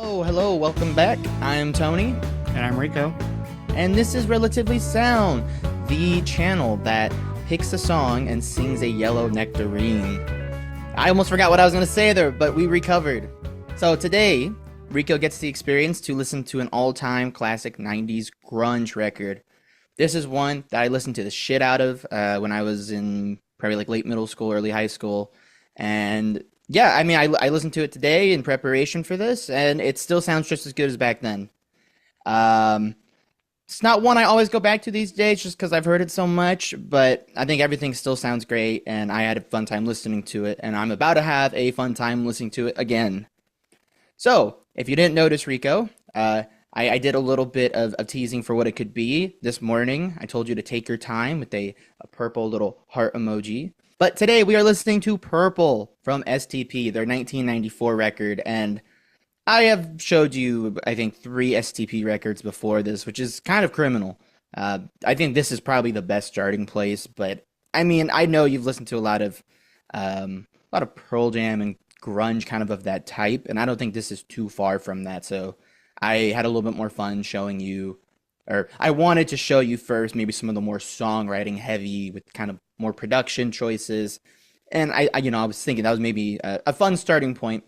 Hello, welcome back. I'm Tony, And I'm Rico. and this is Relatively Sound, the channel that picks a song and sings a yellow nectarine. I almost forgot what I was going to say there, but we recovered. So today, Rico gets the experience to listen to an all-time classic 90s grunge record. This is one that I listened to the shit out of when I was in probably like late middle school, early high school. And yeah, I mean, I listened to it today in preparation for this, and it still sounds just as good as back then. Um, it's not one I always go back to these days just because I've heard it so much, but I think everything still sounds great, and I had a fun time listening to it, and I'm about to have a fun time listening to it again. So, if you didn't notice, Rico, I did a little bit of teasing for what it could be this morning. I told you to take your time with a purple little heart emoji. But today we are listening to Purple from STP, their 1994 record, and I have showed you, I think, three STP records before this, which is kind of criminal. I think this is probably the best starting place, but I mean, I know you've listened to a lot of Pearl Jam and grunge kind of that type, and I don't think this is too far from that. So I had a little bit more fun showing you, or I wanted to show you first maybe some of the more songwriting heavy with kind of more production choices, and I was thinking that was maybe a fun starting point.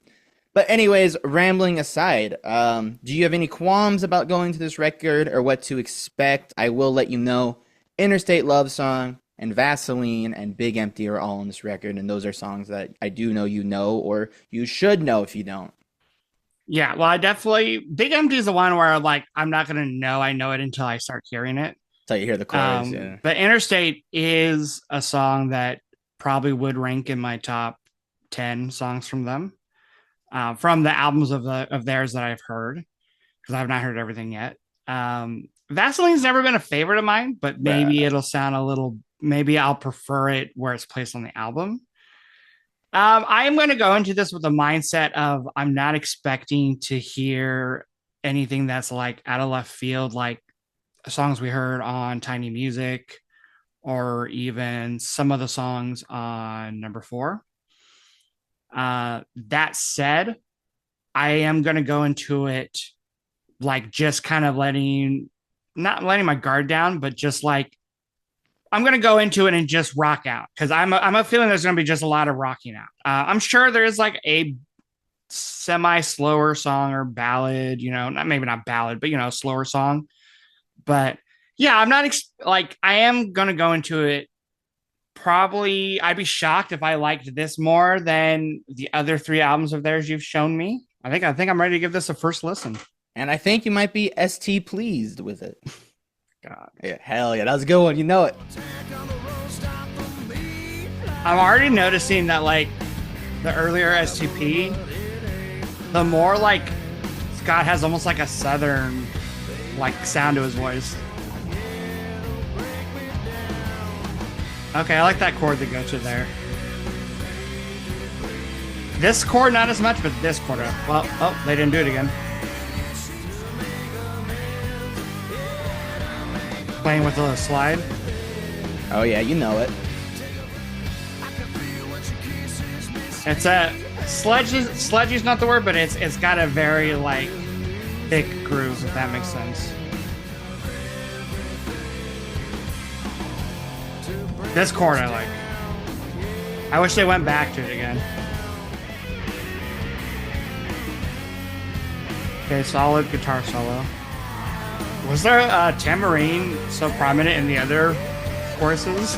But anyways, rambling aside, do you have any qualms about going to this record or what to expect? I will let you know. Interstate Love Song and Vaseline and Big Empty are all on this record, and those are songs that I do know you know, or you should know if you don't. Yeah, well, I definitely Big Empty is the one where I'm not gonna know I know it until I start hearing it. So you hear the chorus, yeah. But Interstate is a song that probably would rank in my top 10 songs from them. From the albums of theirs that I've heard, because I've not heard everything yet. Vaseline's never been a favorite of mine, but maybe Right. it'll sound a little, maybe I'll prefer it where it's placed on the album. I am going to go into this with the mindset of I'm not expecting to hear anything that's like out of left field, like songs we heard on Tiny Music or even some of the songs on number four. That said, I am going to go into it like just kind of not letting my guard down, but just like I'm gonna go into it and just rock out because I'm a feeling there's gonna be just a lot of rocking out. I'm sure there is like a semi slower song or ballad, not maybe not ballad, but slower song. But yeah, I'm not like I am gonna go into it. Probably, I'd be shocked if I liked this more than the other three albums of theirs you've shown me. I think I'm ready to give this a first listen. And I think you might be ST pleased with it. God. Yeah, hell yeah, that was a good one. You know it. I'm already noticing that like the earlier STP, the more like Scott has almost like a southern like sound to his voice. Okay, I like that chord that goes to there. This chord not as much, but this chord. Well, oh, they didn't do it again. Playing with a slide. Oh yeah, you know it. It's a sledgy's not the word, but it's got a very like thick groove, if that makes sense. This chord I like. I wish they went back to it again. Okay, solid guitar solo. Was there a tambourine so prominent in the other choruses?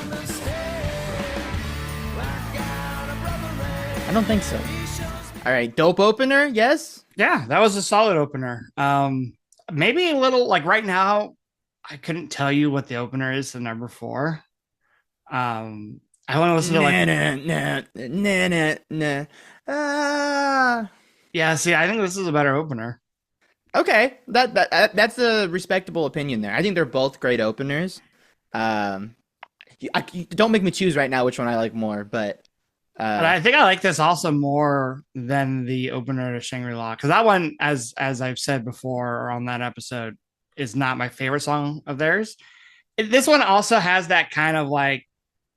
I don't think so. All right, dope opener, yes? Yeah, that was a solid opener. Maybe a little like right now, I couldn't tell you what the opener is to number four. I want to listen to like Ah. yeah. See, I think this is a better opener. Okay, that's a respectable opinion there. I think they're both great openers. Um, don't make me choose right now which one I like more, but But I think I like this also more than the opener to Shangri-La because that one, as I've said before on that episode, is not my favorite song of theirs. This one also has that kind of like,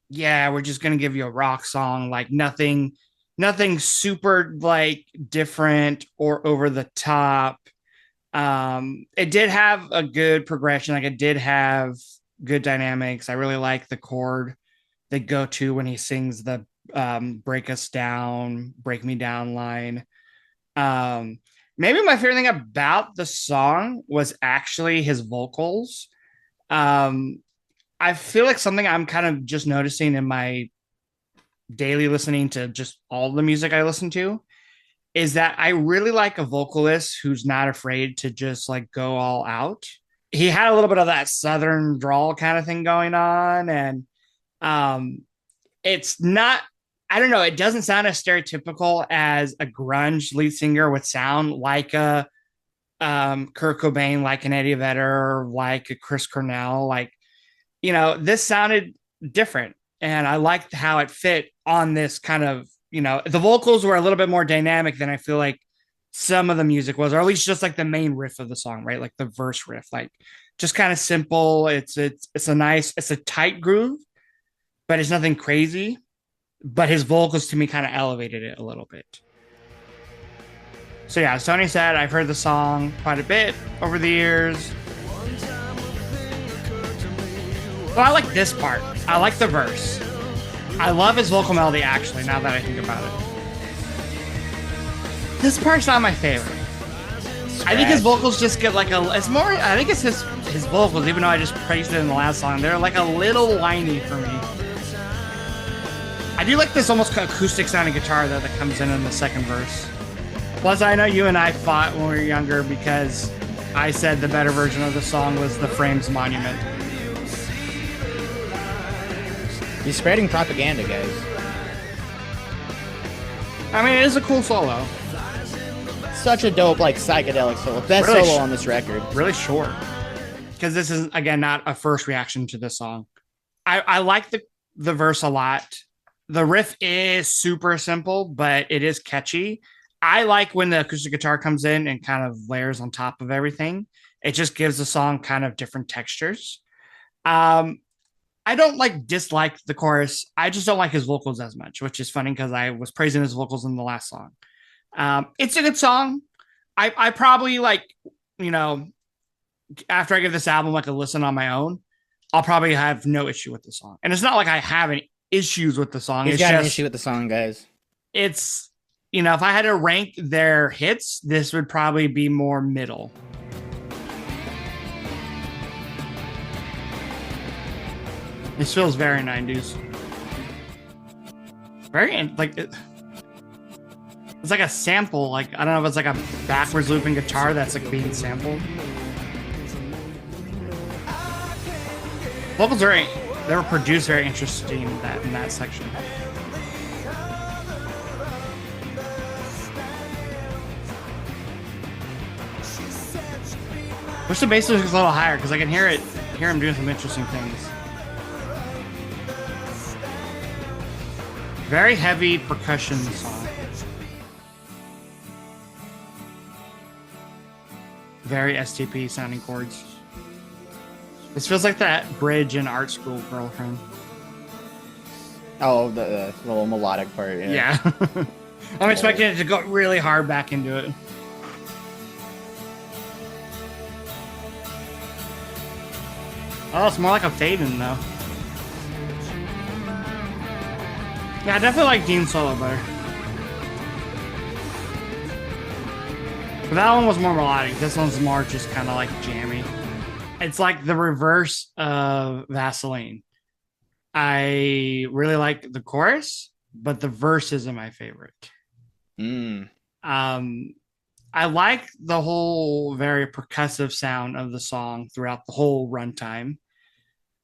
yeah, we're just gonna give you a rock song, like nothing nothing super like different or over the top. It did have a good progression. Like it did have good dynamics. I really like the chord they go to when he sings the break us down, break me down line. Um, Maybe my favorite thing about the song was actually his vocals. Um, I feel like something I'm kind of just noticing in my daily listening to just all the music I listen to is that I really like a vocalist who's not afraid to just like go all out. He had a little bit of that southern drawl kind of thing going on, and um, it's not. I don't know. It doesn't sound as stereotypical as a grunge lead singer would sound, like a Kurt Cobain, like an Eddie Vedder, like a Chris Cornell. Like, this sounded different, and I liked how it fit on this kind of, the vocals were a little bit more dynamic than I feel like some of the music was, or at least just like the main riff of the song, right? Like the verse riff, like just kind of simple. It's a tight groove, but it's nothing crazy. But his vocals to me kind of elevated it a little bit. So yeah, as Tony said, I've heard the song quite a bit over the years. Well, I like this part. I like the verse. I love his vocal melody, actually, now that I think about it. This part's not my favorite. I think his vocals just get like it's more, I think it's his vocals, even though I just praised it in the last song. They're like a little whiny for me. I do like this almost acoustic sounding guitar though that comes in the second verse. Plus, I know you and I fought when we were younger because I said the better version of the song was the Frames Monument. He's spreading propaganda, guys. I mean, it is a cool solo. Such a dope, like, psychedelic solo. Best really solo on this record. Really short. Because this is, again, not a first reaction to this song. I like the verse a lot. The riff is super simple, but it is catchy. I like when the acoustic guitar comes in and kind of layers on top of everything. It just gives the song kind of different textures. I don't dislike the chorus. I just don't like his vocals as much, which is funny because I was praising his vocals in the last song. It's a good song. I probably after I give this album a listen on my own, I'll probably have no issue with the song. And it's not like I have any issues with the song. He's got an issue with the song, guys. It's, if I had to rank their hits, this would probably be more middle. This feels very 90s. Very, it's like a sample. I don't know if it's like a backwards looping guitar that's being sampled. Vocals they were produced very interesting in that section. Wish the bass was a little higher because I can hear him doing some interesting things. Very heavy percussion song. Very STP sounding chords. This feels like that bridge in Art School Girlfriend. Oh, the little melodic part. Yeah. I'm expecting it to go really hard back into it. Oh, it's more like a fade-in, though. Yeah, I definitely like Dean's solo better. But that one was more melodic. This one's more just kind of jammy. It's like the reverse of Vaseline. I really like the chorus, but the verse isn't my favorite. I like the whole very percussive sound of the song throughout the whole runtime.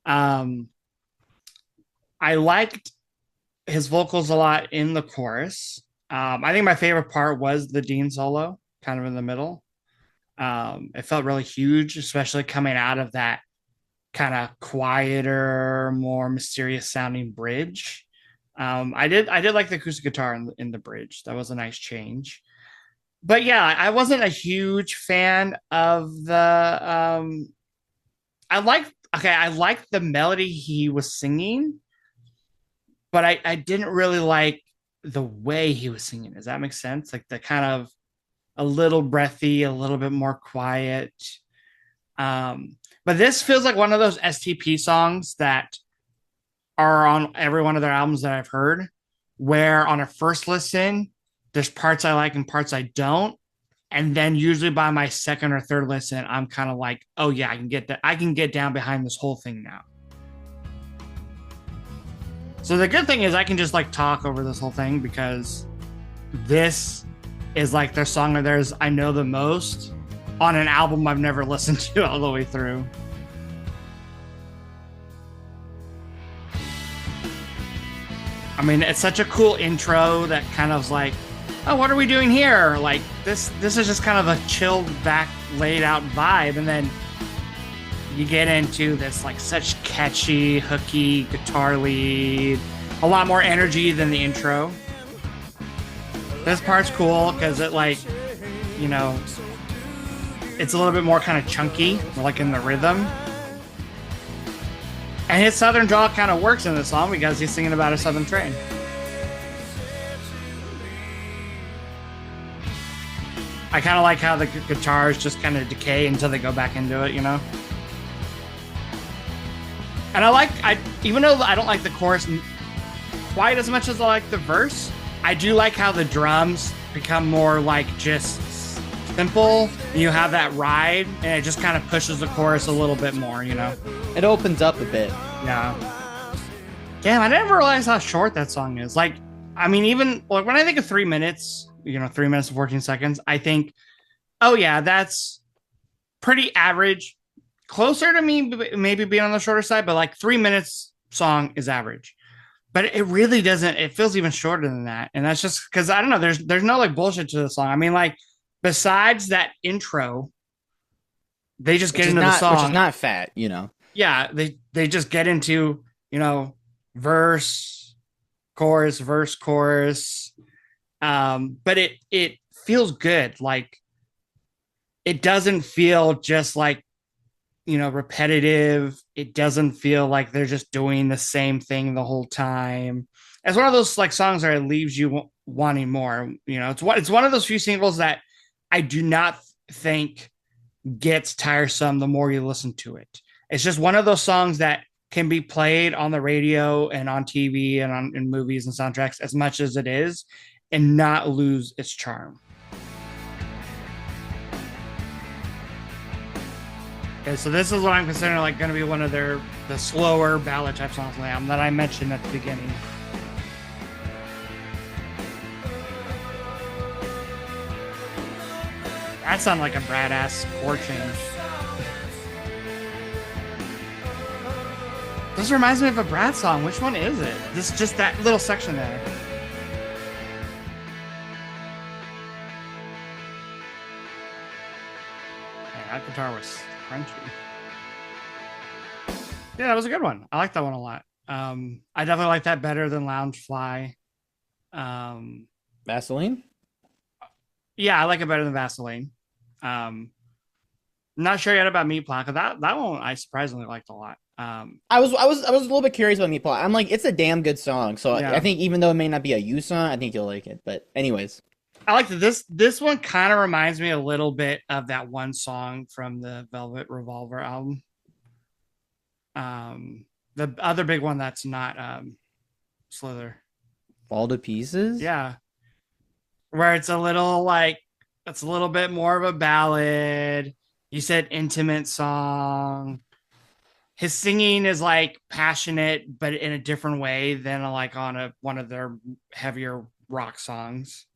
I liked his vocals a lot in the chorus. I think my favorite part was the Dean solo, kind of in the middle. It felt really huge, especially coming out of that kind of quieter, more mysterious sounding bridge. I did like the acoustic guitar in the bridge. That was a nice change. But yeah, I wasn't a huge fan of the. I liked the melody he was singing, but I didn't really like the way he was singing. Does that make sense? Like the kind of a little breathy, a little bit more quiet. But this feels like one of those STP songs that are on every one of their albums that I've heard, where on a first listen, there's parts I like and parts I don't. And then usually by my second or third listen, I'm kind of like, oh yeah, I can get that. I can get down behind this whole thing now. So the good thing is I can just like talk over this whole thing because this is like their song of theirs I know the most on an album I've never listened to all the way through. I mean, it's such a cool intro that kind of like, oh, what are we doing here? Like this is just kind of a chilled back, laid out vibe, and then you get into this like such catchy, hooky guitar lead, a lot more energy than the intro. This part's cool because it like, you know, it's a little bit more kind of chunky, like in the rhythm. And his southern drawl kind of works in the song because he's singing about a southern train. I kind of like how the guitars just kind of decay until they go back into it, you know? And even though I don't like the chorus quite as much as I like the verse, I do like how the drums become more like just simple. You have that ride, and it just kind of pushes the chorus a little bit more, you know? It opens up a bit. Yeah. Damn, I didn't realize how short that song is. Like, I mean, even like when I think of 3 minutes, 3 minutes and 14 seconds, I think, oh yeah, that's pretty average. Closer to me, maybe being on the shorter side, but like 3 minutes song is average. But it really doesn't, it feels even shorter than that. And that's just because I don't know, there's no like bullshit to the song. I mean, like, besides that intro, they just get into the song. Which is not fat, you know. Yeah, they just get into, verse, chorus, verse, chorus. But it feels good. Like, it doesn't feel just like, repetitive. It doesn't feel like they're just doing the same thing the whole time. It's one of those like songs where it leaves you wanting more. It's one of those few singles that I do not think gets tiresome the more you listen to it. It's just one of those songs that can be played on the radio and on TV and in movies and soundtracks as much as it is and not lose its charm. Okay, so this is what I'm considering like going to be one of the slower ballad type songs on the album that I mentioned at the beginning. That sounded like a badass chord change. This reminds me of a Brad song. Which one is it? This is just that little section there. Man, that guitar was crunchy. Yeah, that was a good one. I like that one a lot. I definitely like that better than Lounge Fly. Vaseline? Yeah, I like it better than Vaseline. Not sure yet about Meat Pie, because that one I surprisingly liked a lot. I was a little bit curious about Meat Pie. I'm like, it's a damn good song. So yeah. I think even though it may not be a you song, I think you'll like it. But anyways, I like that this one kind of reminds me a little bit of that one song from the Velvet Revolver album. The other big one that's not Slither. Fall to Pieces? Yeah. Where it's a little bit more of a ballad. You said intimate song. His singing is like passionate, but in a different way than like on one of their heavier rock songs.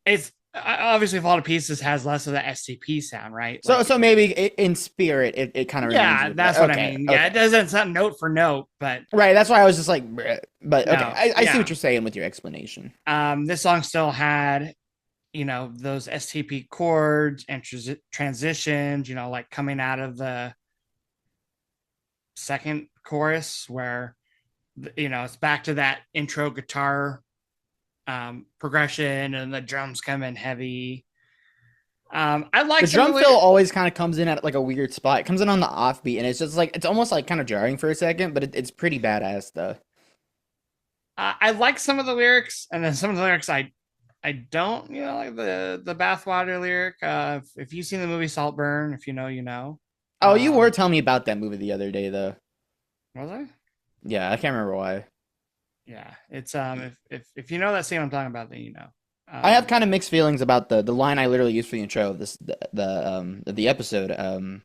It's obviously Fall to Pieces has less of the SCP sound, right? So maybe in spirit, it kind of that's what I mean. Okay. Yeah, it doesn't sound note for note, but right. That's why I was just like, but okay, no, I see what you're saying with your explanation. This song still had, those STP chords and transitions, like coming out of the second chorus where, it's back to that intro guitar progression and the drums come in heavy. I like the drum fill always kind of comes in at like a weird spot. It comes in on the offbeat and it's just like, it's almost like kind of jarring for a second, but it's pretty badass though. I like some of the lyrics, and then some of the lyrics I don't. You know, like the bathwater lyric. If you've seen the movie Saltburn, if you know, you know. Oh, you were Um, telling me about that movie the other day, though. was I? Yeah, I can't remember why. Yeah, it's if you know that scene I'm talking about, then you know. I have Um, kind of mixed feelings about the line I literally used for the intro of this the episode.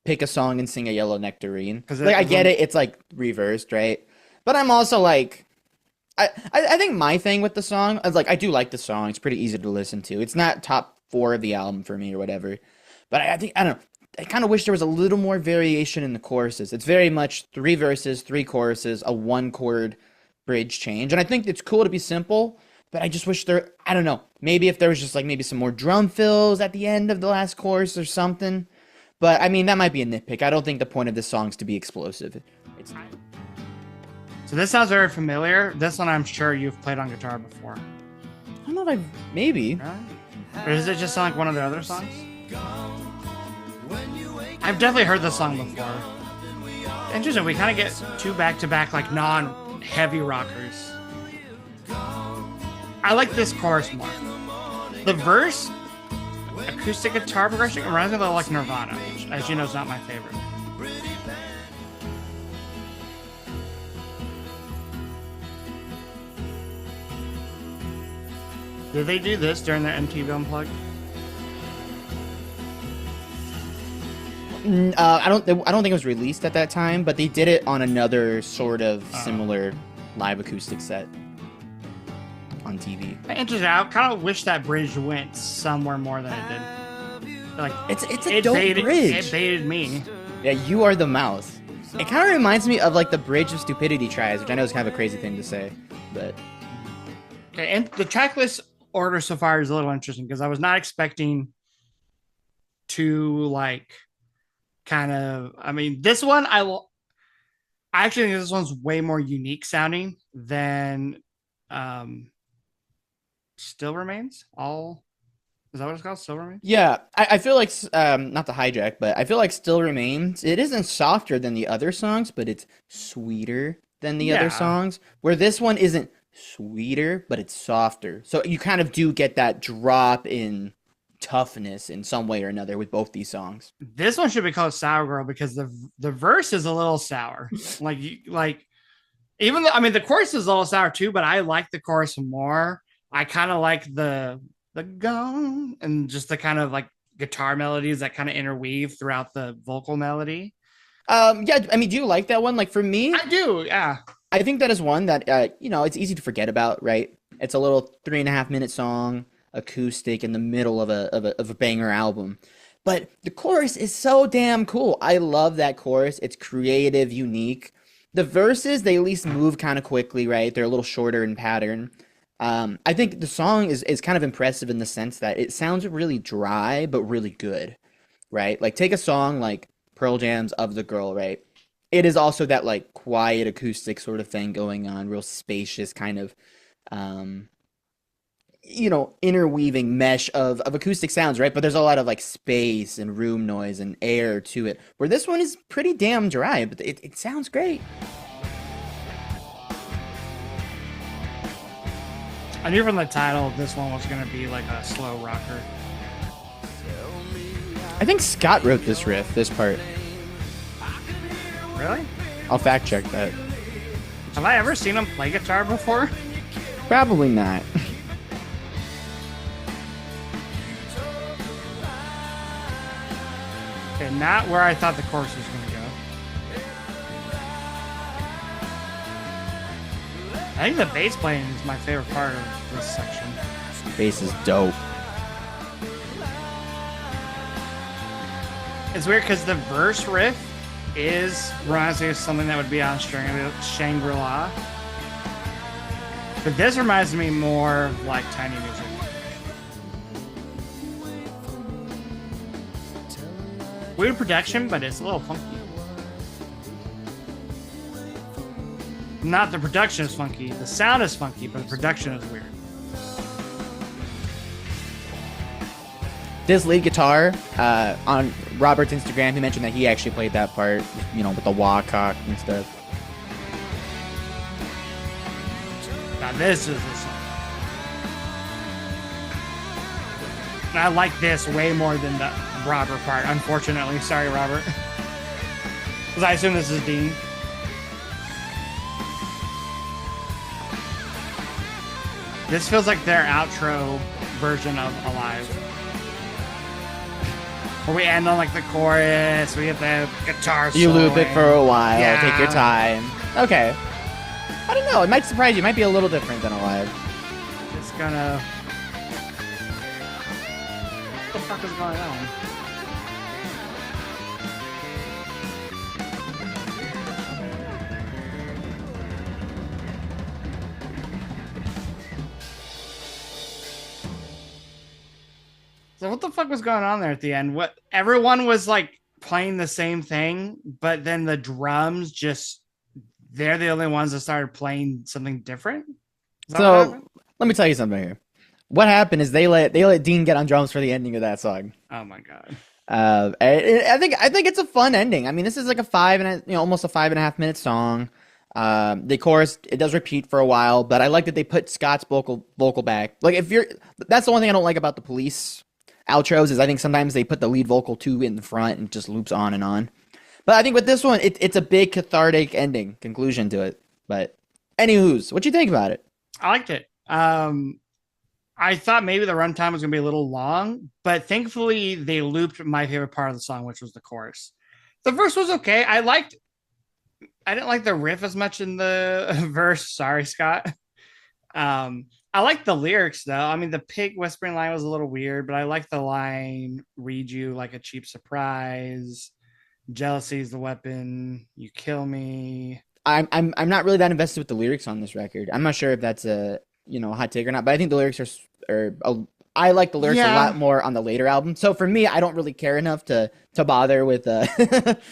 Pick a song and sing a yellow nectarine. because Like it I get rem- it, it's like reversed, right? But I'm also like I think my thing with the song is like I do like the song. It's pretty easy to listen to. It's not top four of the album for me or whatever. But I think I don't know. I kind of wish there was a little more variation in the choruses. It's very much three verses, three choruses, a one chord bridge change. And I think it's cool to be simple, but I just wish there I don't know. Maybe if there was just like maybe some more drum fills at the end of the last chorus or something. But I mean that might be a nitpick. I don't think the point of this song is to be explosive. It's so this sounds very familiar. This one I'm sure you've played on guitar before. I don't know if I maybe. Right? Or does it just sound like one of the other songs? I've definitely heard this song before. Interesting. We kind of get two back-to-back like non-heavy rockers. I like this chorus more. The verse, acoustic guitar progression reminds me a little like Nirvana, which, as you know, is not my favorite. Did they do this during their MTV Unplugged? I don't think it was released at that time, but they did it on another sort of similar live acoustic set on TV. Interesting. I kind of wish that bridge went somewhere more than it did. Like It's a dope bridge. It baited me. Yeah, you are the mouth. It kind of reminds me of like the Bridge of Stupidity tries, which I know is kind of a crazy thing to say, but Okay, and the track list order so far is a little interesting because I was not expecting to like kind of. I mean, this one I actually think this one's way more unique sounding than Still Remains. All is that what it's called? Still Remains. yeah, I feel like not the hijack, but I feel like Still Remains. It isn't softer than the other songs, but it's sweeter than the other Yeah. songs. Where this one isn't sweeter, but it's softer. So you kind of do get that drop in toughness in some way or another with both these songs. This one should be called Sour Girl because the verse is a little sour. like even though I mean the chorus is a little sour too, but I like the chorus more. I kind of like the gong and just the kind of like guitar melodies that kind of interweave throughout the vocal melody. Yeah, I mean, do you like that one? Like for me, I do, yeah. I think that is one that it's easy to forget about, right? It's a little 3.5 minute song, acoustic in the middle of a banger album. But the chorus is so damn cool. I love that chorus. It's creative, unique. The verses, they at least move kind of quickly, right? They're a little shorter in pattern. I think the song is kind of impressive in the sense that it sounds really dry, but really good, right? Like take a song like Pearl Jam's Of the Girl, right? It is also that like quiet acoustic sort of thing going on, real spacious kind of um interweaving mesh of acoustic sounds, right? But there's a lot of like space and room noise and air to it. Where this one is pretty damn dry, but it sounds great. I knew from the title this one was going to be like a slow rocker. I think Scott wrote this riff, this part. Really? I'll fact check that. Have I ever seen him play guitar before? Probably not. Okay, not where I thought the chorus was going to go. I think the bass playing is my favorite part of this section. Bass is dope. It's weird because the verse riff reminds me of something that would be on Shangri-La. But this reminds me more of like Tiny Music. Weird production, but it's a little funky. Not the production is funky, the sound is funky, but the production is weird. This lead guitar, on Robert's Instagram, he mentioned that he actually played that part, with the wah cock and stuff. Now this is the song. And I like this way more than the Robert part. Unfortunately, sorry, Robert. Because I assume this is Dean. This feels like their outro version of Alive. Where we end on like the chorus, we get the guitar solo. You loop it for a while, Yeah. take your time. Okay. I don't know, it might surprise you. It might be a little different than Alive. It's gonna... What the fuck is going on? So what the fuck was going on there at the end? What everyone was like playing the same thing, but then the drums just they're the only ones that started playing something different. Is that what So happened? let me tell you something here. What happened is they let Dean get on drums for the ending of that song. Oh my god. I think it's a fun ending. I mean, this is like almost a 5.5 minute song. The chorus, it does repeat for a while, but I like that they put Scott's vocal back. Like that's the one thing I don't like about the Police outros is I think sometimes they put the lead vocal too in the front and just loops on and on. But I think with this one, it's a big cathartic ending conclusion to it. But anywho's, what you think about it? I liked it. I thought maybe the runtime was gonna be a little long, but thankfully they looped my favorite part of the song, which was the chorus. The verse was okay. I didn't like the riff as much in the verse. Sorry, Scott. I like the lyrics though. I mean, the pig whispering line was a little weird, but I like the line "read you like a cheap surprise." Jealousy is the weapon. You kill me. I'm not really that invested with the lyrics on this record. I'm not sure if that's a hot take or not, but I think the lyrics I like the lyrics a lot more on the later album. So for me, I don't really care enough to bother with Yeah,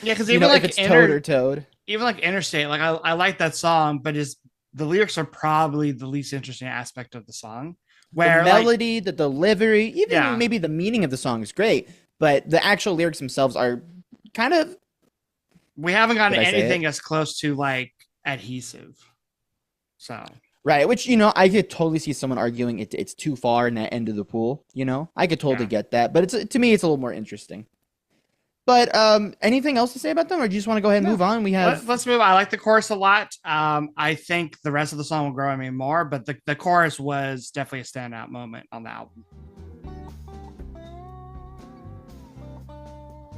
because even like if it's Toad or Toad. Even like Interstate, like I like that song, but the lyrics are probably the least interesting aspect of the song. Where The melody, the delivery, even Yeah. maybe the meaning of the song is great, but the actual lyrics themselves are kind of we haven't gotten Did I say anything as close to like adhesive. So right, which I could totally see someone arguing it's too far in that end of the pool. I could totally get that, but to me it's a little more interesting. But anything else to say about them, or do you just want to go ahead and move on? We have let's move. I like the chorus a lot. I think the rest of the song will grow on me more, but the chorus was definitely a standout moment on the album.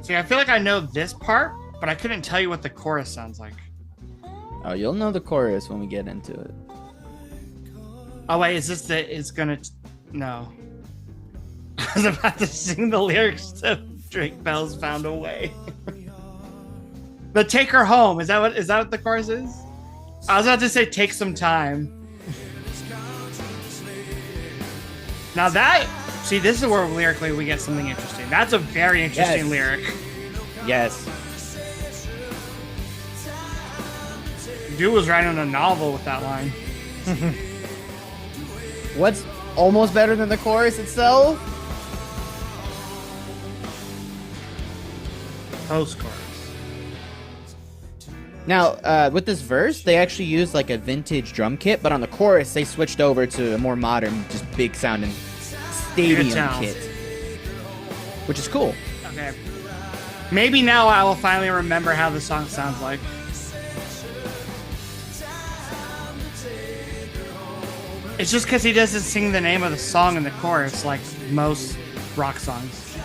See, I feel like I know this part, but I couldn't tell you what the chorus sounds like. Oh, you'll know the chorus when we get into it. Oh wait, is this no. I was about to sing the lyrics to Drake Bell's Found a Way. The Take Her Home. Is that what the chorus is? I was about to say Take Some Time. Now this is where lyrically we get something interesting. That's a very interesting lyric. Yes. Dude was writing a novel with that line. What's almost better than the chorus itself? Post-chorus. Now, with this verse, they actually used like a vintage drum kit, but on the chorus, they switched over to a more modern, just big sounding stadium kit, which is cool. Okay. Maybe now I will finally remember how the song sounds like. It's just because he doesn't sing the name of the song in the chorus like most rock songs.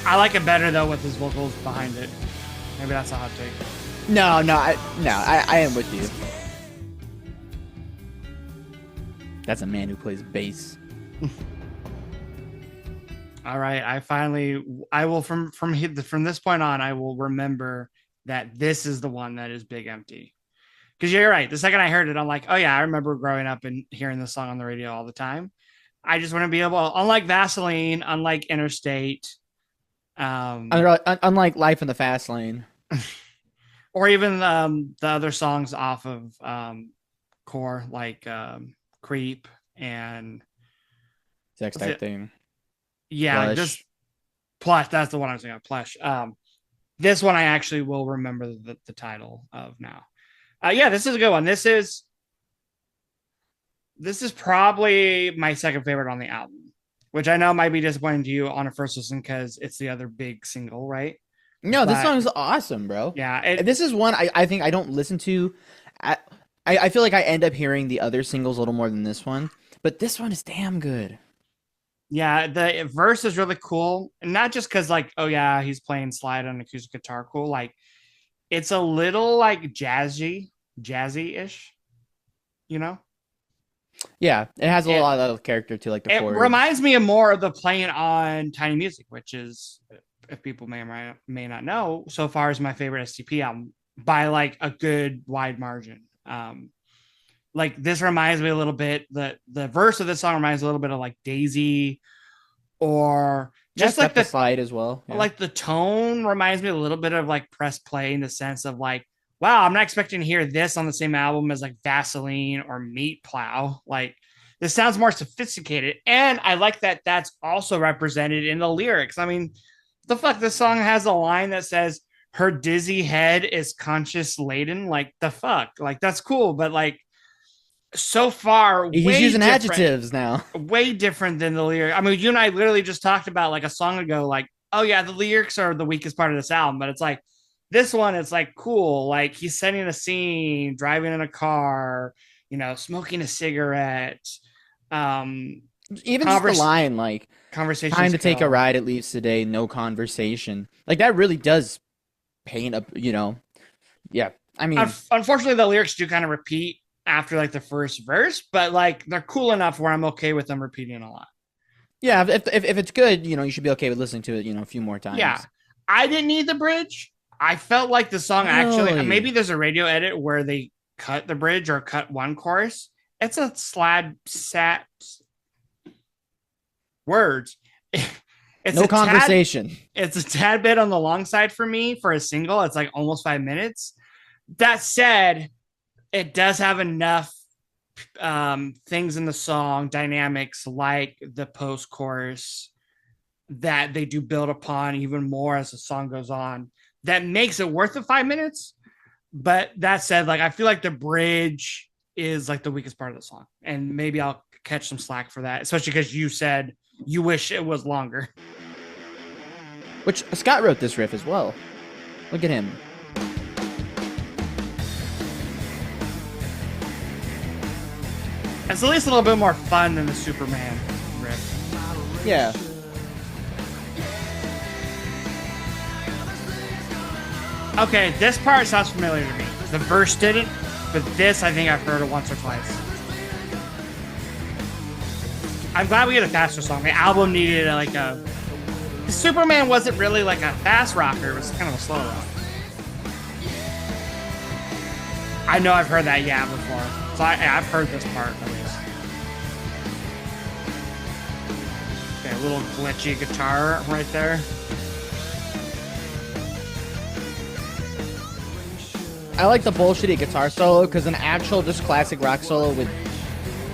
I like it better though with his vocals behind it. Maybe that's a hot take. No, I am with you. That's a man who plays bass. All right, I will from this point on, I will remember that this is the one that is Big Empty. Because you're right. The second I heard it, I'm like, oh yeah, I remember growing up and hearing this song on the radio all the time. I just want to be able, unlike Vaseline, unlike Interstate, unlike Life in the Fast Lane, or even the other songs off of Core, like Creep and Sex Type Thing. Yeah, Plush. just Plush. That's the one I was thinking of. Plush. This one I actually will remember the title of now. Yeah, this is a good one. This is probably my second favorite on the album, which I know might be disappointing to you on a first listen because it's the other big single, right? No, this But song is awesome, bro. yeah, This is one I think I don't listen to. I, I feel like I end up hearing the other singles a little more than this one, but this one is damn good. the verse is really cool, and not just because like, oh yeah, he's playing slide on acoustic guitar, cool. Like it's a little like jazzy ish, you know. Yeah, it has a It lot of character to like the it chords. reminds me of more of the playing on Tiny Music, which is, if people may not know, so far is my favorite STP album by like a good wide margin. Like this reminds me a little bit, the verse of this song reminds me a little bit of like Daisy, or Yeah, just like step the slide as well. Yeah. the tone reminds me a little bit of like Press Play, in the sense of like, wow, I'm not expecting to hear this on the same album as like Vaseline or Meat Plow. Like this sounds more sophisticated, and I like that that's also represented in the lyrics. I mean, the fuck, this song has a line that says her dizzy head is conscious laden. Like the fuck, like that's cool, but like so far He's using adjectives now. way different than the lyric. I mean, you and I literally just talked about like a song ago, like, oh yeah, the lyrics are the weakest part of this album, but it's like this one, it's like cool. Like he's setting a scene, driving in a car, smoking a cigarette. Um, Even just the converse line like time conversations to take a kill. ride, it leaves today, no conversation. Like that really does paint up. Yeah. I mean, Unfortunately, the lyrics do kind of repeat after like the first verse, but like they're cool enough where I'm okay with them repeating a lot. yeah, if it's good, you should be okay with listening to it, a few more Yeah, times. I didn't need the bridge. I felt like the song actually, Really? maybe there's a radio edit where they cut the bridge or cut one chorus. It's a slad sat words. It's No a tad conversation. it's a tad bit on the long side for me for a single. It's like almost 5 minutes. That said, it does have enough things in the song, dynamics like the post chorus, that they do build upon even more as the song goes on, that makes it worth the 5 minutes. But that said, like I feel like the bridge is like the weakest part of the song, and maybe I'll catch some slack for that, especially because you said you wish it was longer. Which Scott wrote this riff as well. Look at him. It's at least a little bit more fun than the Superman riff. Yeah. Okay, this part sounds familiar to me. The verse didn't, but this I think I've heard it once or twice. I'm glad we get a faster song. The album needed like a. Superman wasn't really like a fast rocker; it was kind of a slow rock. I know I've heard that before, so I've heard this part at least. Okay, a little glitchy guitar right there. I like the bullshitty guitar solo because an actual just classic rock solo would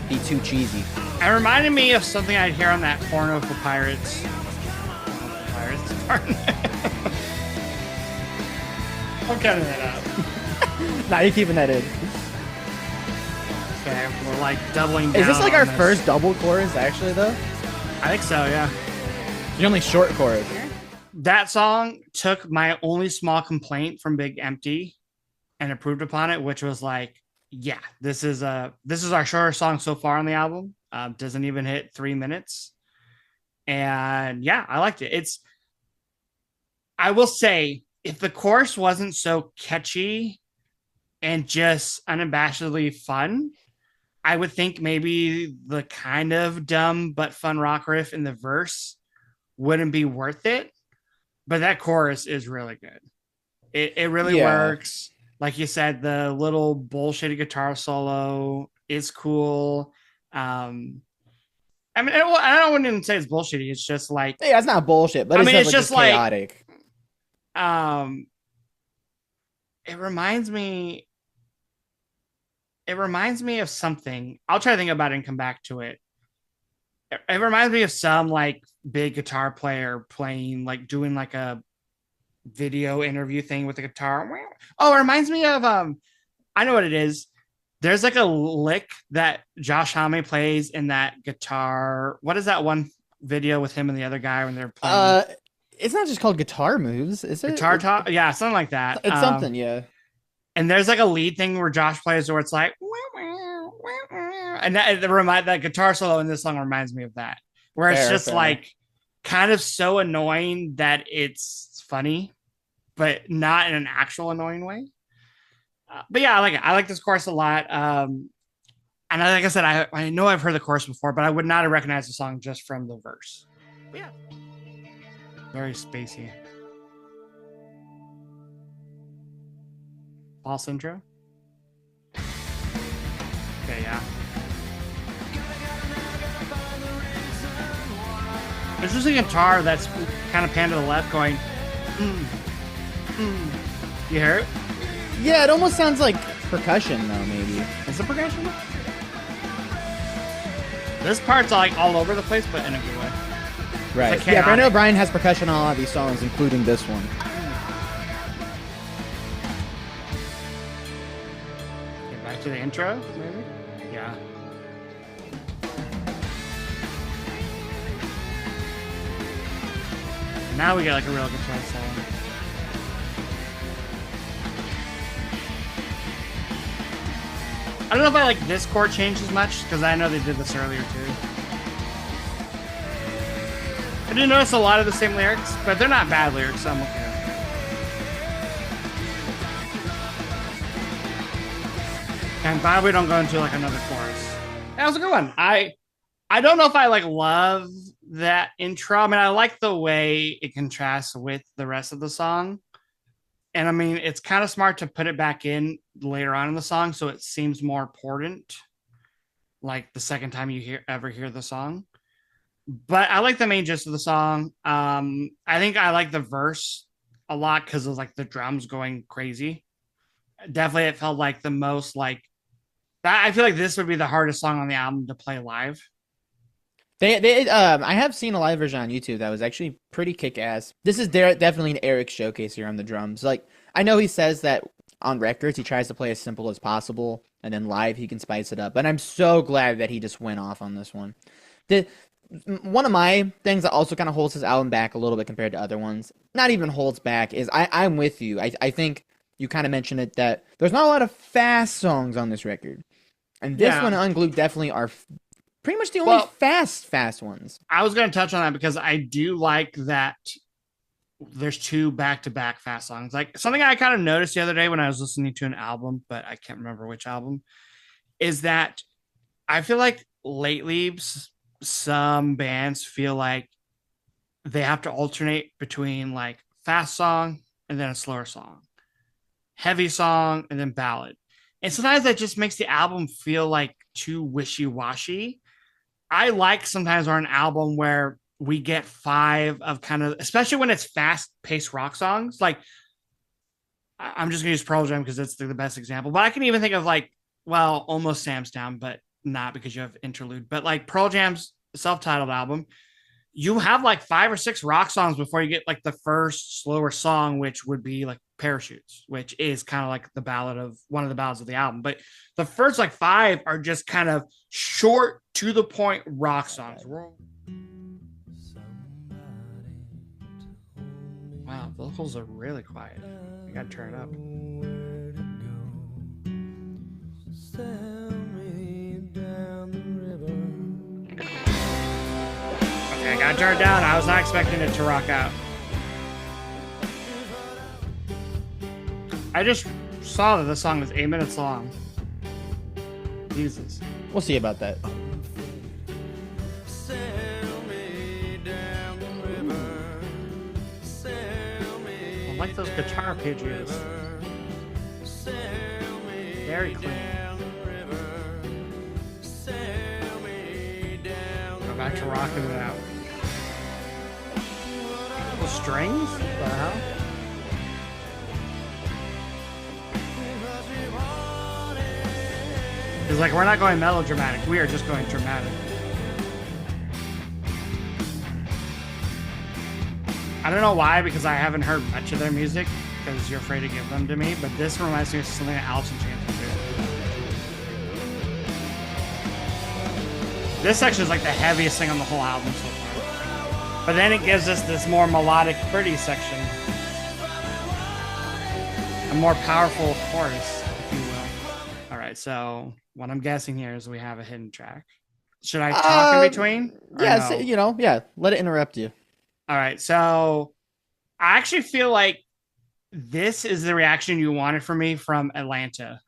be too cheesy. It reminded me of something I'd hear on that Porno for Pirates. Pirates? I'm cutting that out. Nah, you're keeping that in. Okay, we're like doubling down. Is this like our this. first double chorus, actually, though? I think so, yeah. The only short chorus. That song took my only small complaint from Big Empty and improved upon it, which was like, yeah, this is our shortest song so far on the album. Doesn't even hit 3 minutes, and yeah, I liked it. I will say, if the chorus wasn't so catchy and just unabashedly fun, I would think maybe the kind of dumb but fun rock riff in the verse wouldn't be worth it. But that chorus is really good. It really works. Like you said, the little bullshitty guitar solo is cool. I mean, I wouldn't even say it's bullshitty. It's just like, Yeah, it's not bullshit, but it's just just like, chaotic. it reminds me. It reminds me of something. I'll try to think about it and come back to it. It reminds me of some like big guitar player playing, like doing like a video interview thing with the guitar. Oh, it reminds me of I know what it is. There's like a lick that Josh Homme plays in that guitar. What is that one video with him and the other guy when they're playing Uh, it's not just called Guitar Moves, is it? guitar talk? Yeah, something like that. It's something, yeah. And there's like a lead thing where Josh plays where it's like, and that guitar solo in this song reminds me of that, where it's just Fair. like kind of so annoying that it's funny, but not in an actual annoying way. But yeah, I like it. I like this chorus a lot. And like I said, I know I've heard the chorus before, but I would not have recognized the song just from the verse. But yeah, very spacey. False intro. Okay, yeah. There's just a guitar that's kind of panned to the left going, You hear it? Yeah, it almost sounds like percussion, though, maybe. Is it percussion? This part's like all over the place, but in a good way. Right. Like Yeah, Brandon O'Brien has percussion on a lot of these songs, including this one. Okay, back to the intro, maybe? Yeah. Now we get like a real guitar solo. I don't know if I like this chord change as much, because I know they did this earlier too. I do notice a lot of the same lyrics, but they're not bad lyrics, so I'm okay. I'm glad we don't go into like another chorus. That was a good one. I don't know if I like love that intro. I mean, I like the way it contrasts with the rest of the song. And I mean, it's kind of smart to put it back in later on in the song so it seems more important, like the second time you ever hear the song. But I like the main gist of the song. I think I like the verse a lot because of like the drums going crazy. Definitely, it felt like the most like that. I feel like this would be the hardest song on the album to play live. I have seen a live version on YouTube that was actually pretty kick-ass. This is definitely an Eric showcase here on the drums. Like, I know he says that on records he tries to play as simple as possible, and then live he can spice it up. But I'm so glad that he just went off on this one. One of my things that also kind of holds his album back a little bit compared to other ones, not even holds back, is I'm with you. I think you kind of mentioned it that there's not a lot of fast songs on this record. And this one and Unglued definitely are pretty much the only fast ones. I was going to touch on that because I do like that there's two back-to-back fast songs. Like something I kind of noticed the other day when I was listening to an album, but I can't remember which album, is that I feel like lately some bands feel like they have to alternate between like fast song and then a slower song, heavy song and then ballad. And sometimes that just makes the album feel like too wishy-washy. I like sometimes on an album where we get 5 of kind of, especially when it's fast-paced rock songs. Like, I'm just going to use Pearl Jam because it's the best example. But I can even think of like, well, almost Sam's Down, but not because you have interlude. But like Pearl Jam's self-titled album, you have like 5 or 6 rock songs before you get like the first slower song, which would be like Parachutes, which is kind of like the ballad of one of the ballads of the album. But the first like 5 are just kind of short to the point rock songs. Wow, vocals are really quiet. You gotta turn it up. Okay, I gotta turn it down. I was not expecting it to rock out. I just saw that the song is 8 minutes long. Jesus. We'll see about that. I like those guitar arpeggios. Very clean. Go back to rocking it out. Little strings? What the hell? It's like we're not going melodramatic. We are just going dramatic. I don't know why, because I haven't heard much of their music, because you're afraid to give them to me, but this reminds me of something that Allison Chains would do. This section is like the heaviest thing on the whole album so far. But then it gives us this more melodic, pretty section. A more powerful chorus, if you will. All right, so what I'm guessing here is we have a hidden track. Should I talk in between? Yeah, No? so, yeah, let it interrupt you. All right, so I actually feel like this is the reaction you wanted from me from Atlanta.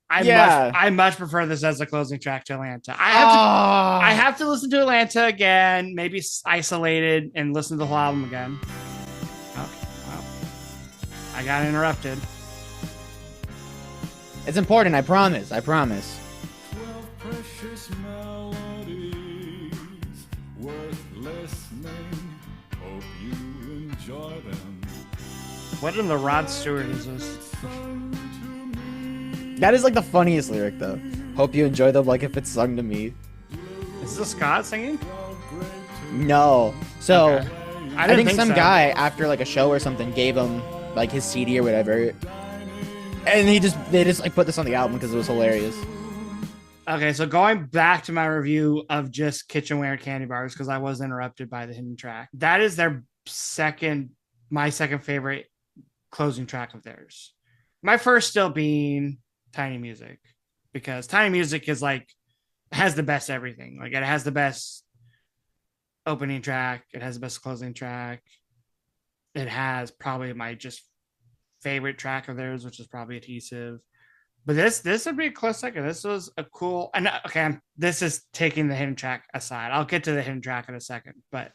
I much prefer this as a closing track to Atlanta. I have to listen to Atlanta again, maybe isolated, and listen to the whole album again. Okay, well, I got interrupted. It's important, I promise. I promise. 12 precious melodies worth listening. Hope you enjoy them. What in the Rod Stewart is this? That is like the funniest lyric, though. Hope you enjoy them like if it's sung to me. Is this Scott singing? No. So, Okay. I think some guy, after like a show or something, gave him like his CD or whatever. And they just like put this on the album because it was hilarious. Okay, so going back to my review of just kitchenware candy bars, because I was interrupted by the hidden track. That is my second favorite closing track of theirs. My first still being Tiny Music, because Tiny Music is like has the best everything. Like it has the best opening track, it has the best closing track. It has probably my just favorite track of theirs, which is probably Adhesive. But this would be a close second. This was a cool, and okay, this is taking the hidden track aside. I'll get to the hidden track in a second, but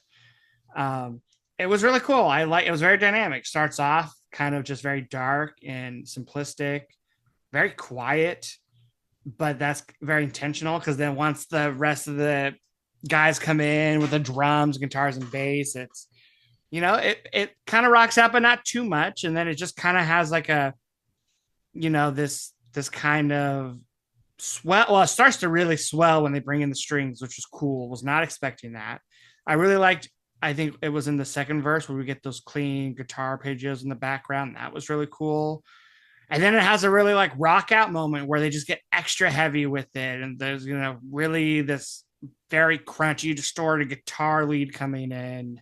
it was really cool. It was very dynamic. Starts off kind of just very dark and simplistic, very quiet, but that's very intentional because then once the rest of the guys come in with the drums, guitars, and bass, it's it kind of rocks out, but not too much, and then it just kind of has like a this kind of swell. Well, it starts to really swell when they bring in the strings, which is cool. Was not expecting that. I really liked. I think it was in the second verse where we get those clean guitar arpeggios in the background. That was really cool. And then it has a really like rock out moment where they just get extra heavy with it. And there's, really this very crunchy, distorted guitar lead coming in.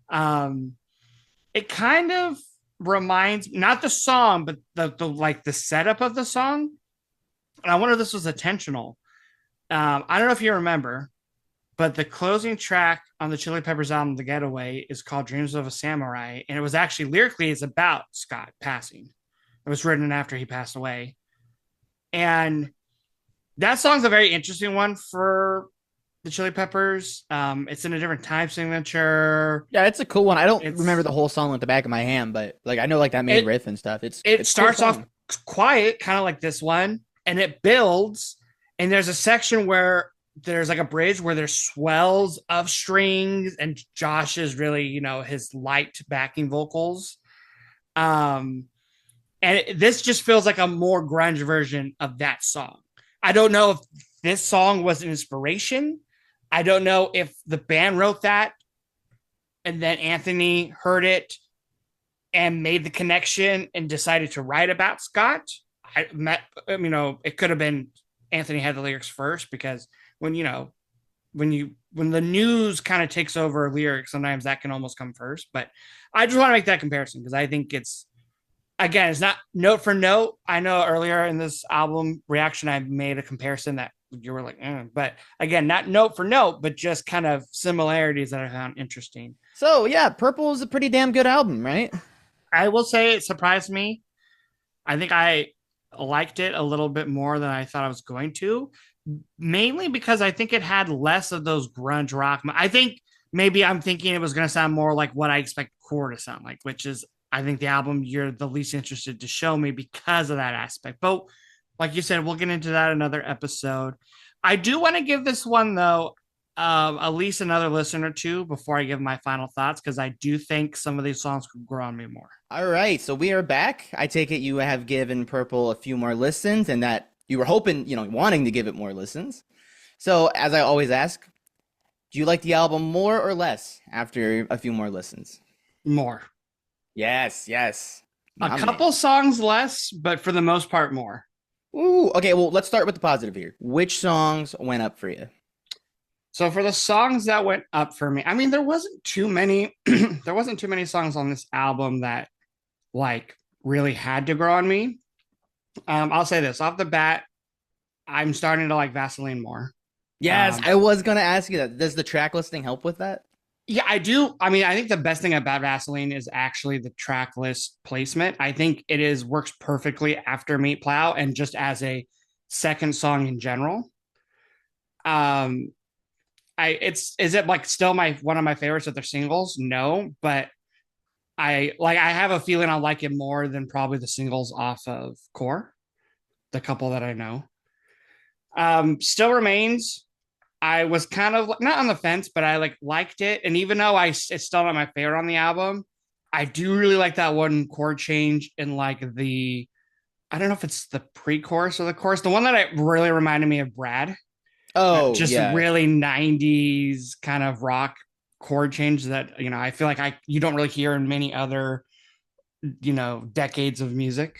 It kind of reminds, not the song, but the setup of the song. And I wonder if this was intentional. I don't know if you remember, but the closing track on the Chili Peppers album, The Getaway, is called Dreams of a Samurai. And it was actually lyrically, it's about Scott passing. It was written after he passed away. And that song's a very interesting one for the Chili Peppers. It's in a different time signature. Yeah, it's a cool one. I don't remember the whole song at the back of my hand, but like I know like that main riff and stuff. It starts off quiet, kind of like this one, and it builds. And there's a section where there's like a bridge where there's swells of strings, and Josh is really, his light backing vocals. And this just feels like a more grunge version of that song. I don't know if this song was an inspiration. I don't know if the band wrote that and then Anthony heard it and made the connection and decided to write about Scott. It could have been Anthony had the lyrics first, because when the news kind of takes over lyrics, sometimes that can almost come first. But I just want to make that comparison because I think it's not note for note. I know earlier in this album reaction, I made a comparison that you were like, but again, not note for note, but just kind of similarities that I found interesting. So yeah, Purple is a pretty damn good album, right? I will say it surprised me. I think I liked it a little bit more than I thought I was going to, mainly because I think it had less of those grunge rock. I think maybe I'm thinking it was going to sound more like what I expect Core to sound like, which is, I think the album you're the least interested to show me because of that aspect. But like you said, we'll get into that another episode. I do want to give this one, though, at least another listen or two before I give my final thoughts, because I do think some of these songs could grow on me more. All right, so we are back. I take it you have given Purple a few more listens and that you were hoping, wanting to give it more listens. So as I always ask, do you like the album more or less after a few more listens? More. Yes. A couple songs less, but for the most part, more. Ooh, okay, well, let's start with the positive here. Which songs went up for you? So for the songs that went up for me, I mean, there wasn't too many. There wasn't too many songs on this album that like really had to grow on me. I'll say this off the bat, I'm starting to like Vaseline more. Yes, Um, I was gonna ask you that. Does the track listing help with that? yeah, I do. I mean, I think the best thing about Vaseline is actually the track list placement. I think it is works perfectly after Meat Plow and just as a second song in general. Um, I it's is it like still my one of my favorites of their singles? No, but I have a feeling I like it more than probably the singles off of Core, the couple that I know. Still remains. I was kind of not on the fence, but I like liked it. And even though it's still not my favorite on the album, I do really like that one chord change in like the I don't know if it's the pre-chorus or the chorus, the one that it really reminded me of Brad. Oh Just yeah, really 90s kind of rock chord change that I feel like I you don't really hear in many other decades of music.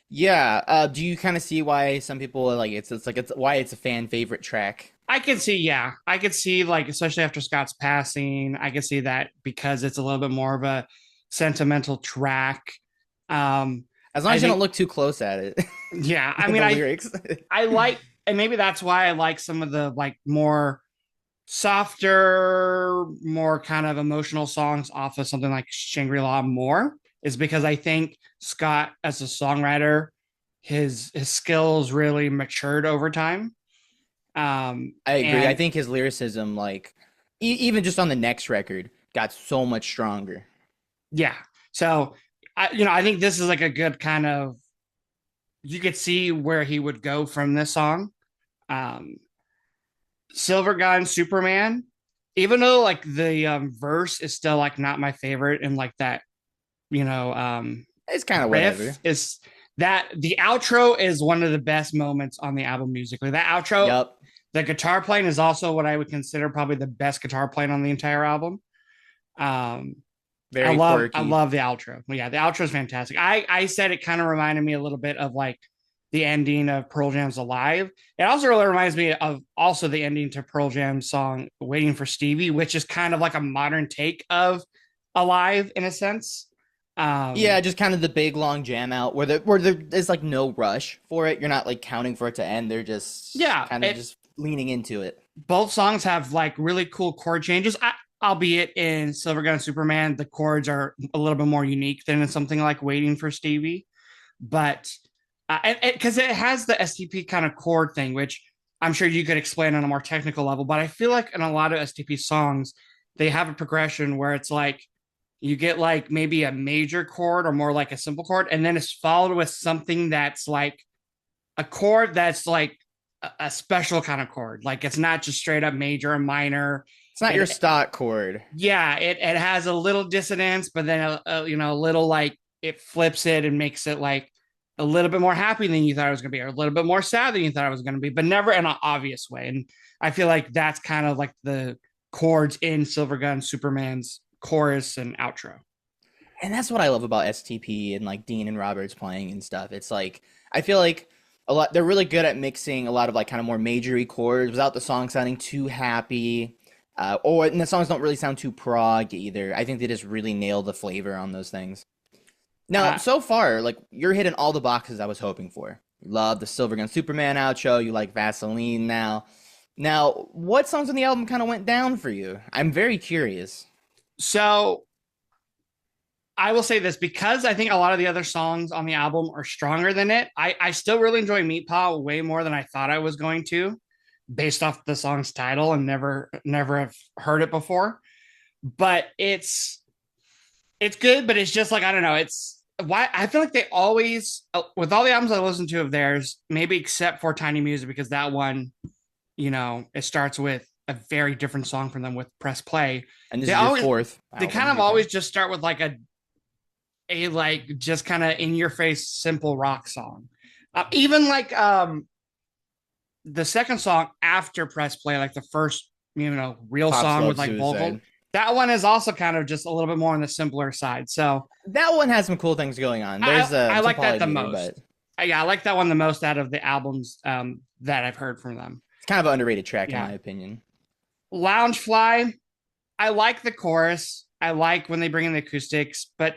yeah. Do you kind of see why some people are like it's why it's a fan favorite track? I can see, yeah, I could see like especially after Scott's passing, I could see that because it's a little bit more of a sentimental track. um As long I as you don't think, look too close at it, yeah, I at mean, the I lyrics. I like, and maybe that's why I like some of the like more softer, more kind of emotional songs off of something like Shangri-La more, is because I think Scott as a songwriter, his skills really matured over time. I agree. I And think his lyricism, like even just on the next record, got so much stronger. yeah, so I think this is like a good kind of, you could see where he would go from this song. Um, Silver Gun Superman, even though like the verse is still like not my favorite, and like that, you know, um, It's kind of whatever. riff is that the outro is one of the best moments on the album musically. That outro, Yup. the guitar playing is also what I would consider probably the best guitar playing on the entire album. Um, I Very love I quirky. love the outro. Yeah, the outro is fantastic. I said it kind of reminded me a little bit of like the ending of Pearl Jam's Alive. It also really reminds me of also the ending to Pearl Jam's song Waiting for Stevie, which is kind of like a modern take of Alive in a sense. Yeah, Um, just kind of the big long jam out where there's like no rush for it. You're not like counting for it to end. They're just yeah, kind of just leaning into it. both songs have like really cool chord changes. Albeit in Silver Gun Superman, the chords are a little bit more unique than in something like Waiting for Stevie. But because it has the STP kind of chord thing, which I'm sure you could explain on a more technical level. But I feel like in a lot of STP songs, they have a progression where it's like you get like maybe a major chord or more like a simple chord, and then it's followed with something that's like a chord that's like a special kind of chord. Like it's not just straight up major and minor. It's not your It, stock chord. yeah, it has a little dissonance, but then a little like it flips it and makes it like a little bit more happy than you thought it was going to be, or a little bit more sad than you thought it was going to be, but never in an obvious way. And I feel like that's kind of like the chords in Silver Gun Superman's chorus and outro. And that's what I love about STP and like Dean and Roberts playing and stuff. It's like I feel like a lot they're really good at mixing a lot of like kind of more majory chords without the song sounding too happy. Or and the songs don't really sound too prog either. I think they just really nail the flavor on those things. Now, Uh, so far, like you're hitting all the boxes I was hoping for. You love the Silver Gun Superman outro. You like Vaseline now. Now, what songs on the album kind of went down for you? I'm very curious. so I will say this because I think a lot of the other songs on the album are stronger than it. I still really enjoy Meat Pie way more than I thought I was going to, based off the song's title, and never have heard it before. But it's good, but it's just like I don't know. It's why I feel like they always with all the albums I listen to of theirs, maybe except for Tiny Music, because that one, it starts with a very different song from them with Press Play. And this They is your always fourth they kind album of you've heard. always just start with like a like just kind of in your face simple rock song. Even like the second song after Press Play, like the first real Pops song with Love like vocal. Suicide. That one is also kind of just a little bit more on the simpler side. So That one has some cool things going on. I There's I some like that the polymeter, but most. Yeah, I like that one the most out of the albums that I've heard from them. it's kind of an underrated track in Yeah. my opinion. Loungefly, I like the chorus. I like when they bring in the acoustics, but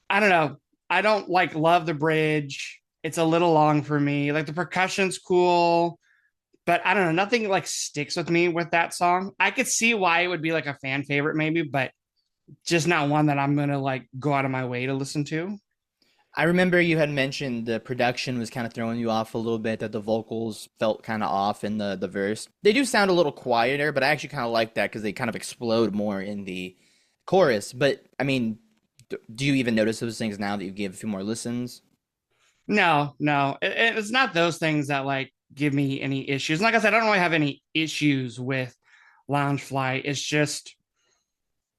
I don't know. I don't like love the bridge. It's a little long for me. Like the percussion's cool, but I don't know. Nothing like sticks with me with that song. I could see why it would be like a fan favorite, maybe, but just not one that I'm gonna like go out of my way to listen to. I remember you had mentioned the production was kind of throwing you off a little bit, that the vocals felt kind of off in the verse. They do sound a little quieter, but I actually kind of like that because they kind of explode more in the chorus. But I mean, do you even notice those things now that you give a few more listens? No, no, it's not those things that like give me any issues. Like I said, I don't really have any issues with Loungefly. It's just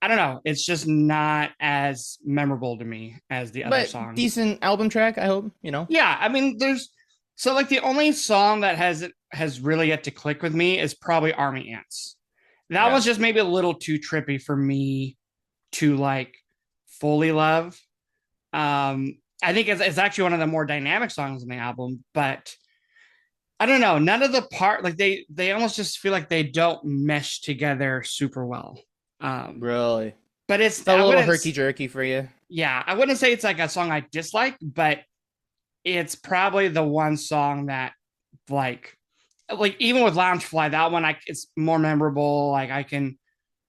I don't know. It's just not as memorable to me as the other But songs. decent album track, I hope, you know? Yeah, I mean, there's so like the only song that has really yet to click with me is probably Army Ants. That Yeah. was just maybe a little too trippy for me to like fully love. I think it's actually one of the more dynamic songs in the album, but I don't know. None of the part like they almost just feel like they don't mesh together super well. Um, Really. but it's Felt I a little wouldn't herky jerky for you. yeah, I wouldn't say it's like a song I dislike, but it's probably the one song that like even with Loungefly, that one it's more memorable. Like I can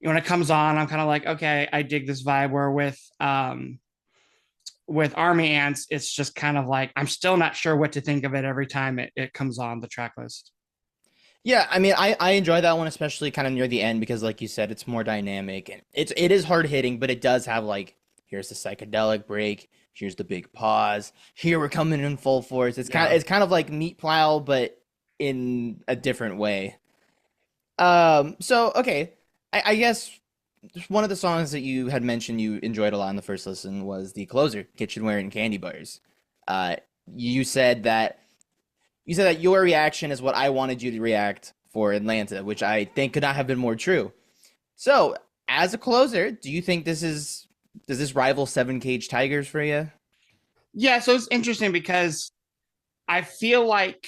when it comes on, I'm kind of like, okay, I dig this vibe. Where with Army Ants, it's just kind of like I'm still not sure what to think of it every time it comes on the track list. Yeah, I mean, I enjoy that one, especially kind of near the end because, like you said, it's more dynamic and it is hard hitting, but it does have like here's the psychedelic break, here's the big pause, here we're coming in full force. Yeah. It's kind of like Meat Plow, but in a different way. So okay, I guess one of the songs that you had mentioned you enjoyed a lot in the first listen was the closer, Kitchenware and Candy Bars. Uh, you said that you said that your reaction is what I wanted you to react for Atlanta, which I think could not have been more true. So, as a closer, do you think does this rival Seven Cage Tigers for you? Yeah, so it's interesting because I feel like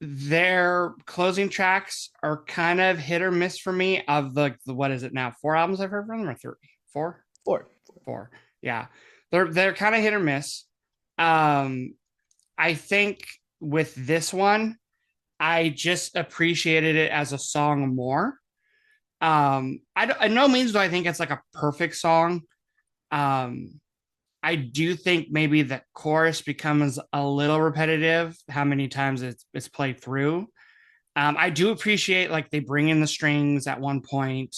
their closing tracks are kind of hit or miss for me. Of the what is it now? Four albums I've heard from them, or three, four, Four. four. Yeah, they're kind of hit or miss. Um, I think with this one, I just appreciated it as a song more. I no means do I think it's like a perfect song. Um, I do think maybe the chorus becomes a little repetitive. How many times it's played through. I do appreciate like they bring in the strings at one point.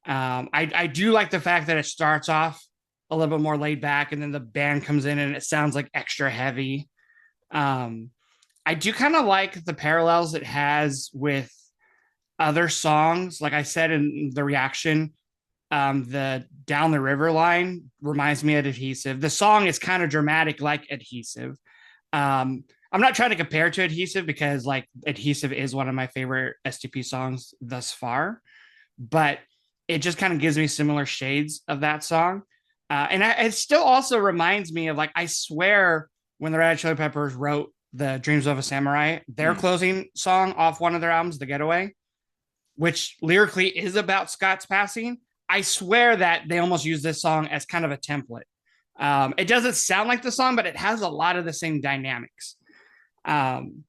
I do like the fact that it starts off a little bit more laid back, and then the band comes in and it sounds like extra heavy. Um, I do kind of like the parallels it has with other songs. Like I said in the reaction, the Down the River line reminds me of Adhesive. The song is kind of dramatic like Adhesive. I'm not trying to compare to Adhesive because like Adhesive is one of my favorite STP songs thus far, but it just kind of gives me similar shades of that song. It still also reminds me of like, I swear when the Red Hot Chili Peppers wrote the Dreams of a Samurai, their Hmm. closing song off one of their albums, The Getaway, which lyrically is about Scott's passing. I swear that they almost use this song as kind of a template. It doesn't sound like the song, but it has a lot of the same dynamics. Um,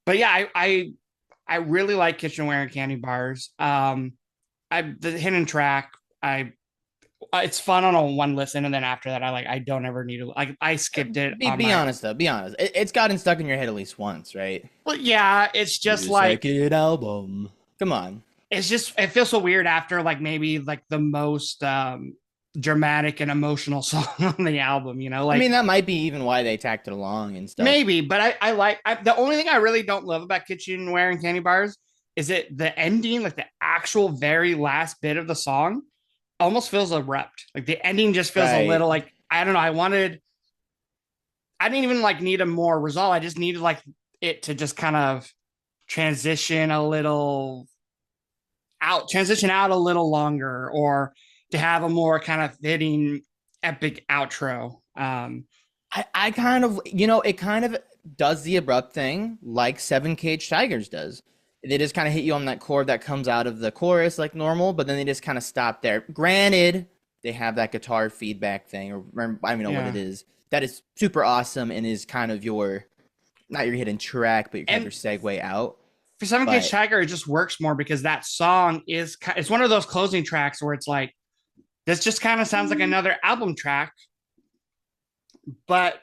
but yeah, I really like Kitchenware and Candy Bars. The hidden track, I it's fun on a one listen, and then after that, I don't ever need to like I skipped it on Be my. honest though. Be honest. It's gotten stuck in your head at least once, right? Well, yeah, it's just Your like second album. Come on. it feels so weird after like maybe like the most dramatic and emotional song on the album, I like mean, that might be even why they tacked it along and stuff. maybe, but the only thing I really don't love about Kitchenware and Candy Bars is it the ending, like the actual very last bit of the song almost feels abrupt. Like the ending just feels a Right. little like I don't know. I didn't even like need a more resolve. I just needed like it to just kind of transition a little transition out a little longer, or to have a more kind of fitting epic outro. I kind of, it kind of does the abrupt thing like Seven Cage Tigers does. They just kind of hit you on that chord that comes out of the chorus like normal, but then they just kind of stop there. Granted, they have that guitar feedback thing, or I don't even know what it Yeah. is. That is super awesome and is kind of your not your hidden track, but your kind of And your segue out. for Seven Cage But Tiger, it just works more because that song it's one of those closing tracks where it's like this just kind of sounds like another album track, but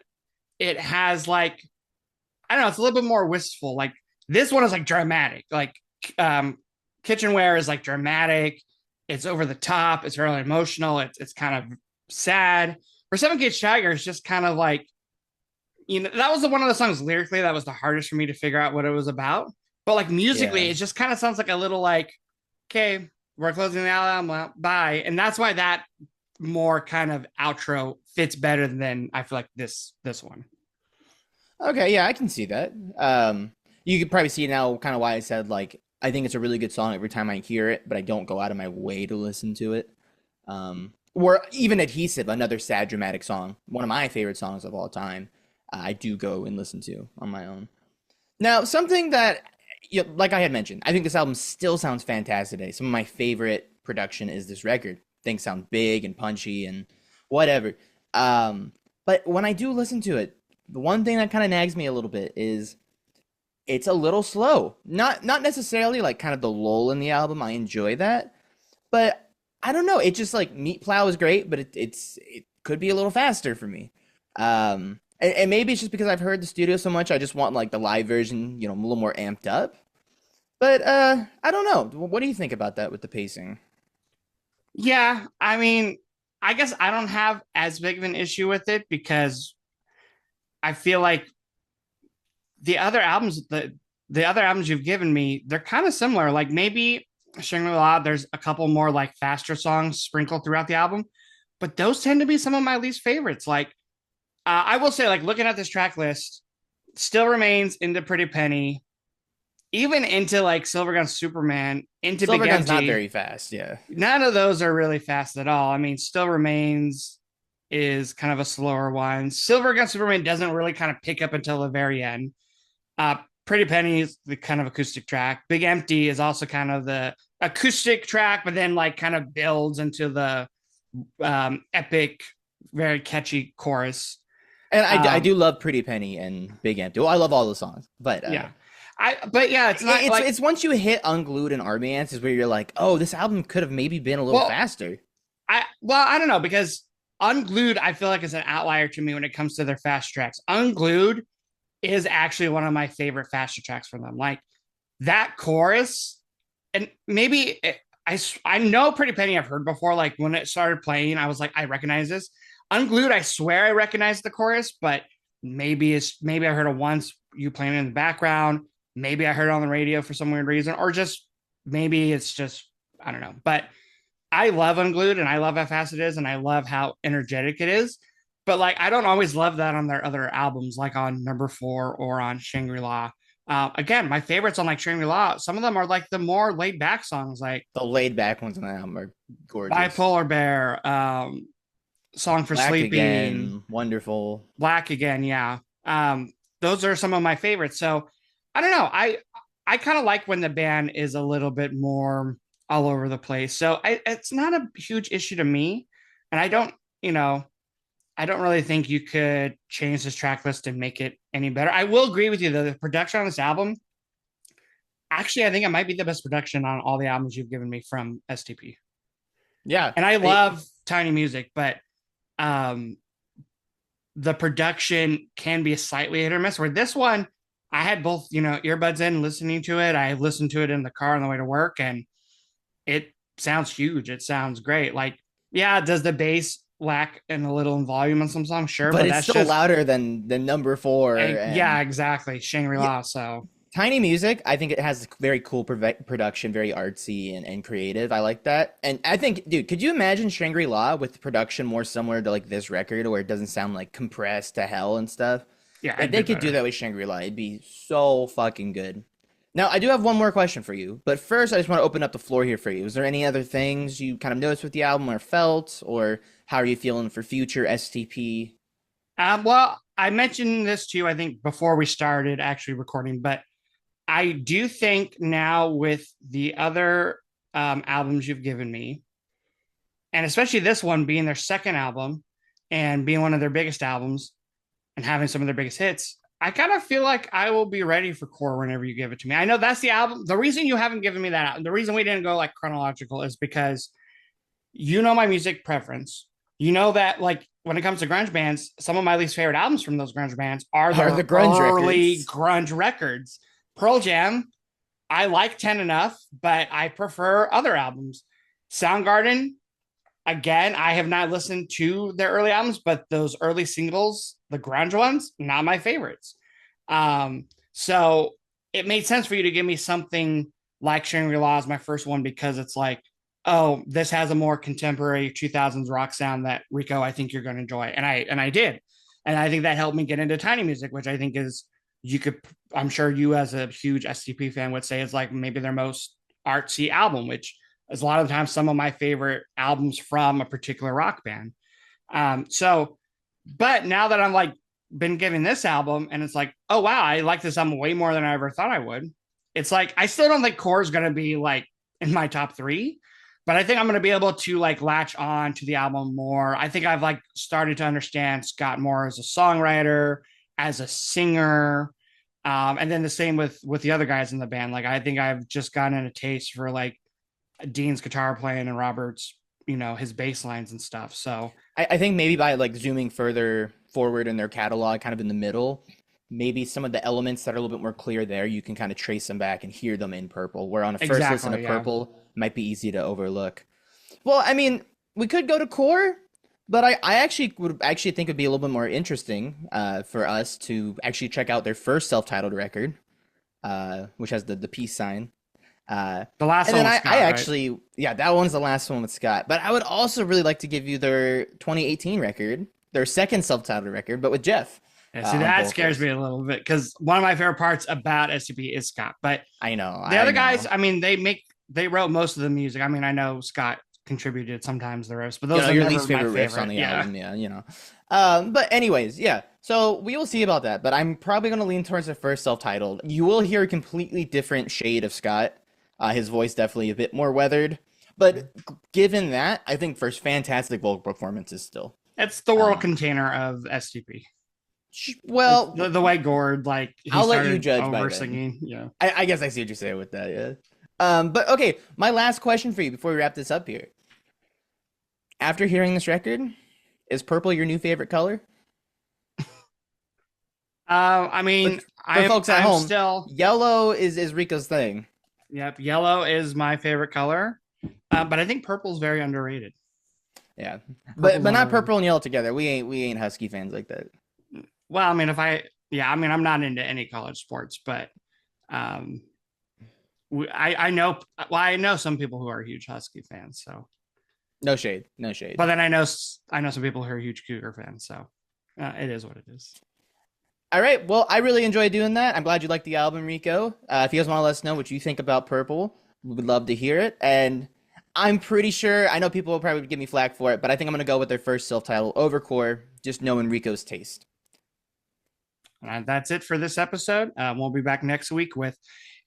it has like I don't know, it's a little bit more wistful. Like this one is like dramatic. Like um Kitchenware is like dramatic. It's over the top. It's really emotional. It's kind of sad. For Seven Cage Tiger, it's just kind of like that was one of the songs lyrically that was the hardest for me to figure out what it was about. But like yeah. musically, it just kind of sounds like a little like, okay, we're closing the album, bye. And that's why that more kind of outro fits better than I feel like this one. Okay, yeah, I can see that. You could probably see now kind of why I said like I think it's a really good song every time I hear it, but I don't go out of my way to listen to it. Or even Adhesive, another sad dramatic song, one of my favorite songs of all time. I do go and listen to on my own. Now, something that, like I had mentioned, I think this album still sounds fantastic today. Some of my favorite production is this record. Things sound big and punchy and whatever. But when I do listen to it, the one thing that kind of nags me a little bit is it's a little slow. Not necessarily like kind of the lull in the album. I enjoy that, but I don't know. It just like Meat Plow is great, but it could be a little faster for me. And maybe it's just because I've heard the studio so much. I just want like the live version, a little more amped up. But I don't know. What do you think about that with the pacing? Yeah, I mean, I guess I don't have as big of an issue with it because I feel like the other albums you've given me, they're kind of similar. Like maybe Shangri-La, there's a couple more like faster songs sprinkled throughout the album, but those tend to be some of my least favorites. Like I will say, like looking at this track list, still remains into Pretty Penny, even into like Silver Gun Superman, into Big Silvergun's not Empty. very fast. Yeah. None of those are really fast at all. I mean, Still Remains is kind of a slower one. Silver Gun Superman doesn't really kind of pick up until the very end. Uh, Pretty Penny is the kind of acoustic track. Big Empty is also kind of the acoustic track, but then like kind of builds into the epic, very catchy chorus. And I do love Pretty Penny and Big Empty. Well, I love all the songs, but Yeah. But yeah, it's not it's like it's once you hit Unglued and Army Ants is where you're like, oh, this album could have maybe been a little well, faster. I don't know because Unglued I feel like is an outlier to me when it comes to their fast tracks. Unglued is actually one of my favorite faster tracks from them. Like that chorus, and maybe I know Pretty Penny I've heard before. Like when it started playing, I was like, I recognize this. Unglued, I swear I recognize the chorus, but maybe I heard it once, you playing it in the background. Maybe I heard it on the radio for some weird reason, or just maybe it's just I don't know. But I love Unglued and I love how fast it is and I love how energetic it is. But like I don't always love that on their other albums, like on Number 4 or on Shangri-La. Again, my favorites on like Shangri-La, some of them are like the more laid back songs, like The laid back ones on the album are gorgeous. Bipolar Bear, Song for Black Sleeping, again, wonderful. Black Again. Yeah. Those are some of my favorites. So I don't know. I kind of like when the band is a little bit more all over the place. So it's not a huge issue to me. And I don't really think you could change this track list and make it any better. I will agree with you though. The production on this album, actually, I think it might be the best production on all the albums you've given me from STP. Yeah. And I love Tiny Music, but um, the production can be a slightly hit or miss. Where this one, I had both, earbuds in listening to it. I listened to it in the car on the way to work, and it sounds huge. It sounds great. Like, yeah, does the bass lack in a little in volume on some songs? Sure, but it's that's still just louder than Number 4. yeah, exactly. Shangri-La. Yeah, So Tiny Music, I think it has very cool production, very artsy and creative. I like that. And I think, dude, could you imagine Shangri-La with production more similar to like this record where it doesn't sound like compressed to hell and stuff? yeah, If they could do that with Shangri-La, it'd be so fucking good. Now, I do have one more question for you, but first I just want to open up the floor here for you. Is there any other things you kind of noticed with the album or felt, or how are you feeling for future STP? Well, I mentioned this to you, I think, before we started actually recording, but I do think now with the other albums you've given me, and especially this one being their second album and being one of their biggest albums and having some of their biggest hits, I kind of feel like I will be ready for Core whenever you give it to me. I know that's the album. The reason you haven't given me that album, the reason we didn't go like chronological is because you know my music preference. You know that like when it comes to grunge bands, some of my least favorite albums from those grunge bands are Are the the grunge early records. grunge records. Pearl Jam, I like 10 Enough, but I prefer other albums. Soundgarden, again, I have not listened to their early albums, but those early singles, the grunge ones, not my favorites. So it made sense for you to give me something like Shangri-La as my first one because it's like, oh, this has a more contemporary 2000s rock sound that Rico, I think you're going to enjoy, and I did, and I think that helped me get into tiny music, which I think is you could, I'm sure you as a huge STP fan would say is like maybe their most artsy album, which is a lot of the time some of my favorite albums from a particular rock band. So, but now that I'm like been given this album and it's like, oh wow, I like this album way more than I ever thought I would. It's like I still don't think Core is going to be like in my top three, but I think I'm going to be able to like latch on to the album more. I think I've like started to understand Scott more as a songwriter, as a singer, and then the same with the other guys in the band. Like I think I've just gotten a taste for like Dean's guitar playing and Robert's, his bass lines and stuff. So I think maybe by like zooming further forward in their catalog, kind of in the middle, maybe some of the elements that are a little bit more clear there, you can kind of trace them back and hear them in Purple, where on a first listen exactly, to yeah. Purple might be easy to overlook. Well, I mean, we could go to Core, but I actually would actually think it'd be a little bit more interesting for us to actually check out their first self-titled record, which has the peace sign. The last And one then was I Scott, right? actually, yeah, that one's the last one with Scott. But I would also really like to give you their 2018 record, their second self-titled record, but with Jeff Yeah, see, on that scares vocals. me a little bit because one of my favorite parts about SCP is Scott. But I know, the I other guys, know. I mean, they wrote most of the music. I mean, I know Scott contributed sometimes the riffs, but You those know, are your never least my favorite riffs on favorite. the Yeah, album, yeah, you know. But anyways, yeah. So we will see about that. But I'm probably gonna lean towards the first self-titled. You will hear a completely different shade of Scott. His voice definitely a bit more weathered. But given that, I think first fantastic vocal performances still. it's the world Um, container of SCP. It's well, the way Gord like he I'll let you started judge by over then. singing. Yeah. I guess I see what you're saying with that, yeah. But okay, my last question for you before we wrap this up here. After hearing this record, is purple your new favorite color? I mean, For folks at I'm home, still yellow is Rico's thing. yep. Yellow is my favorite color, but I think purple is very underrated. Yeah, Purple's but not underrated. purple and yellow together. We ain't Husky fans like that. Well, I mean, yeah, I mean, I'm not into any college sports, but um, I know, well, I know some people who are huge Husky fans. So, No shade, no shade. but then I know some people who are huge Cougar fans. So, it is what it is. All right, well, I really enjoyed doing that. I'm glad you liked the album, Rico. If you guys want to let us know what you think about Purple, we would love to hear it. And I'm pretty sure, I know people will probably give me flack for it, but I think I'm going to go with their first self-titled Overcore, just knowing Rico's taste. That's it for this episode. We'll be back next week with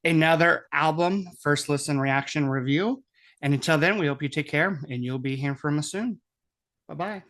another album first listen reaction review. And until then, we hope you take care and you'll be hearing from us soon. Bye bye.